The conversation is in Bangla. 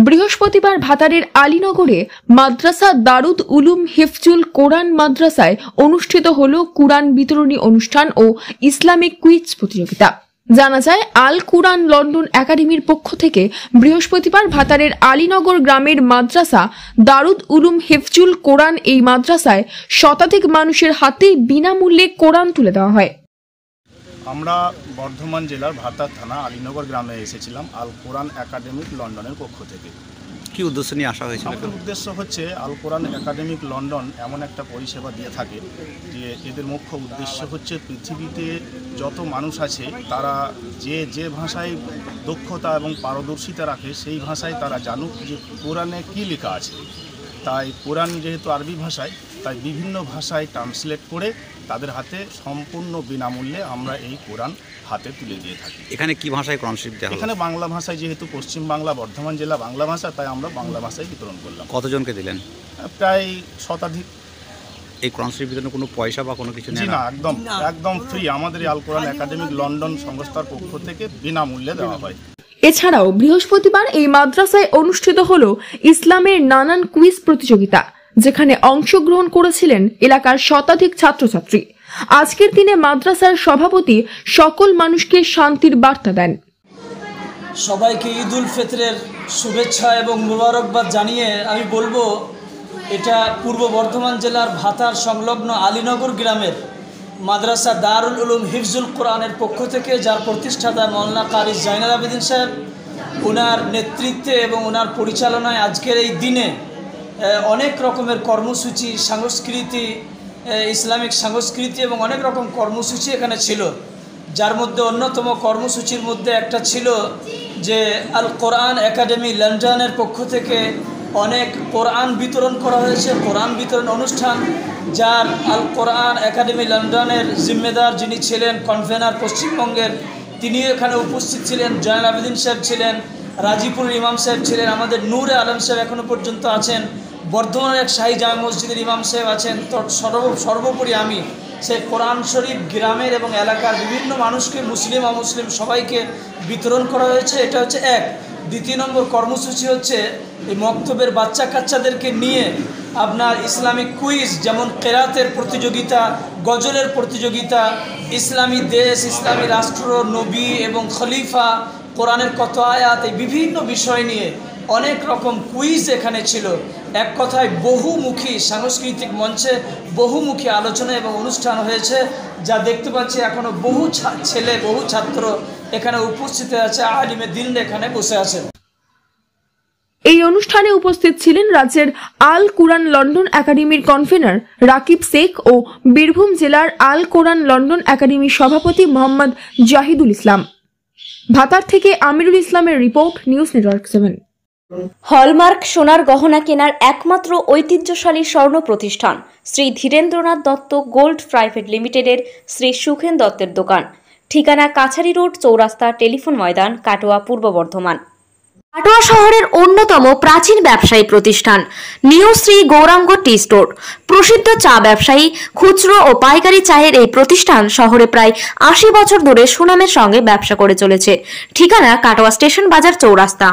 বৃহস্পতিবার ভাতারের আলীনগরে মাদ্রাসা দারুদ উলুম হিফজুল কোরআন মাদ্রাসায় অনুষ্ঠিত হল কুরআন বিতরণী অনুষ্ঠান ও ইসলামিক কুইজ প্রতিযোগিতা। জানা যায়, আল কুরআন লন্ডন একাডেমির পক্ষ থেকে বৃহস্পতিবার ভাতারের আলীনগর গ্রামের মাদ্রাসা দারুদ উলুম হিফজুল কোরআন এই মাদ্রাসায় শতাধিক মানুষের হাতে বিনামূল্যে কোরআন তুলে দেওয়া হয়। আমরা বর্ধমান জেলার ভাতার থানা আলীনগর গ্রামে এসেছিলাম আল কোরআন একাডেমিক লন্ডনের পক্ষ থেকে। কি উদ্দেশ্য নিয়ে আসা হয়েছিল? উদ্দেশ্য হচ্ছে আল কোরআন একাডেমিক লন্ডন এমন একটা পরিষেবা দিয়ে থাকে যে এদের মুখ্য উদ্দেশ্য হচ্ছে পৃথিবীতে যত মানুষ আছে তারা যে ভাষায় দক্ষতা এবং পারদর্শিতা রাখে সেই ভাষায় তারা জানুক যে কোরআনে কী লেখা আছে। তাই কোরআন যেহেতু আরবি ভাষায়, তাই বিভিন্ন ভাষায় ট্রান্সলেট করে তাদের হাতে সম্পূর্ণ বিনামূল্যে আমরা এই কোরআন হাতে তুলে দিয়ে থাকি। এখানে কি ভাষায় কোরআন শরীফ দেওয়া? এখানে বাংলা ভাষায়, যেহেতু পশ্চিম বাংলা বর্ধমান জেলা বাংলা ভাষা, তাই আমরা বাংলা ভাষায় বিতরণ করলাম। কতজনকে দিলেন? প্রায় শতাধিক। এই কোরআন শরীফ বিতরণে কোনো পয়সা বা কোনো কিছু নেই? না, একদম ফ্রি। আমাদের এই আল কোরআন একাডেমিক লন্ডন সংস্থার পক্ষ থেকে বিনামূল্যে দেওয়া হয়। এছাড়াও বৃহস্পতিবার এই মাদ্রাসায় অনুষ্ঠিত হল ইসলামের নানান কুইজ প্রতিযোগিতা, যেখানে অংশগ্রহণ করেছিলেন এলাকার শতাধিক ছাত্রছাত্রী। আজকের দিনে মাদ্রাসার সভাপতি সকল মানুষকে শান্তির বার্তা দেন। সবাইকে ঈদ উল ফিতরের শুভেচ্ছা এবং মুবারকবাদ জানিয়ে আমি বলবো, এটা পূর্ব বর্ধমান জেলার ভাতার সংলগ্ন আলীনগর গ্রামের মাদ্রাসা দারুল উলুম হিফজুল কোরআনের পক্ষ থেকে, যার প্রতিষ্ঠাতা মৌলানা কারি জাইনুল আবেদিন সাহেব, ওনার নেতৃত্বে এবং ওনার পরিচালনায় আজকের এই দিনে অনেক রকমের কর্মসূচি, সংস্কৃতি, ইসলামিক সংস্কৃতি এবং অনেক রকম কর্মসূচি এখানে ছিল। যার মধ্যে অন্যতম কর্মসূচির মধ্যে একটা ছিল যে আল কোরআন একাডেমি লন্ডনের পক্ষ থেকে অনেক কোরআন বিতরণ করা হয়েছে, কোরআন বিতরণ অনুষ্ঠান, যার আল কোরআন একাডেমি লন্ডনের জিম্মেদার যিনি ছিলেন, কনভেনার পশ্চিমবঙ্গের, তিনিও এখানে উপস্থিত ছিলেন। জাইনুল আবেদিন সাহেব ছিলেন, রাজিপুরের ইমাম সাহেব ছিলেন, আমাদের নূরে আলম সাহেব এখনও পর্যন্ত আছেন, বর্ধমানের এক শাহী জামে মসজিদের ইমাম সাহেব আছেন। তো সর্বোপরি আমি সেই কোরআন শরীফ গ্রামের এবং এলাকার বিভিন্ন মানুষকে, মুসলিম অমুসলিম সবাইকে বিতরণ করা হয়েছে। এটা হচ্ছে এক। দ্বিতীয় নম্বর কর্মসূচি হচ্ছে এই মক্তবের বাচ্চা কাচ্চাদেরকে নিয়ে আপনার ইসলামিক কুইজ, যেমন কেরাতের প্রতিযোগিতা, গজলের প্রতিযোগিতা, ইসলামী দেশ, ইসলামী রাষ্ট্র, নবী এবং খলিফা, কোরআনের কত আয়াত, এই বিভিন্ন বিষয় নিয়ে অনেক রকম কুইজ এখানে ছিল। এক কথায় বহুমুখী সাংস্কৃতিক মঞ্চে বহুমুখী আলোচনা এবং অনুষ্ঠান হয়েছে, যা দেখতে পাচ্ছি এখনও বহু ছেলে, বহু ছাত্র এখানে উপস্থিত আছে, আলিমে দিন এখানে বসে আছেন। এই অনুষ্ঠানে উপস্থিত ছিলেন রাজ্যের আল কুরআন লন্ডন একাডেমির কনভেনার রাকিব শেখ ও বীরভূম জেলার আল কোরআন লন্ডন একাডেমির সভাপতি মোহাম্মদ জাহিদুল ইসলাম। ভাতার থেকে আমিরুল ইসলামের রিপোর্ট, নিউজ নেটওয়ার্ক 7। হলমার্ক সোনার গহনা কেনার একমাত্র ঐতিহ্যশালী স্বর্ণ প্রতিষ্ঠান শ্রী ধীরেন্দ্রনাথ দত্ত গোল্ড প্রাইভেট লিমিটেডের শ্রী সুখেন দত্তের দোকান। ঠিকানা কাছারি রোড, চৌরাস্তা, টেলিফোন ময়দান, কাটোয়া, পূর্ব বর্ধমান। কাটোয়া শহরের অন্যতম প্রাচীন ব্যবসায়ী প্রতিষ্ঠান new Shri Gouranga tea store. প্রসিদ্ধ চা ব্যবসায়ী, খুচরো ও পাইকারি চায়ের এই প্রতিষ্ঠান শহরে প্রায় 80 বছর ধরে সুনামের সঙ্গে ব্যবসা করে চলেছে। ঠিকানা কাটোয়া স্টেশন বাজার, চৌরাস্তা।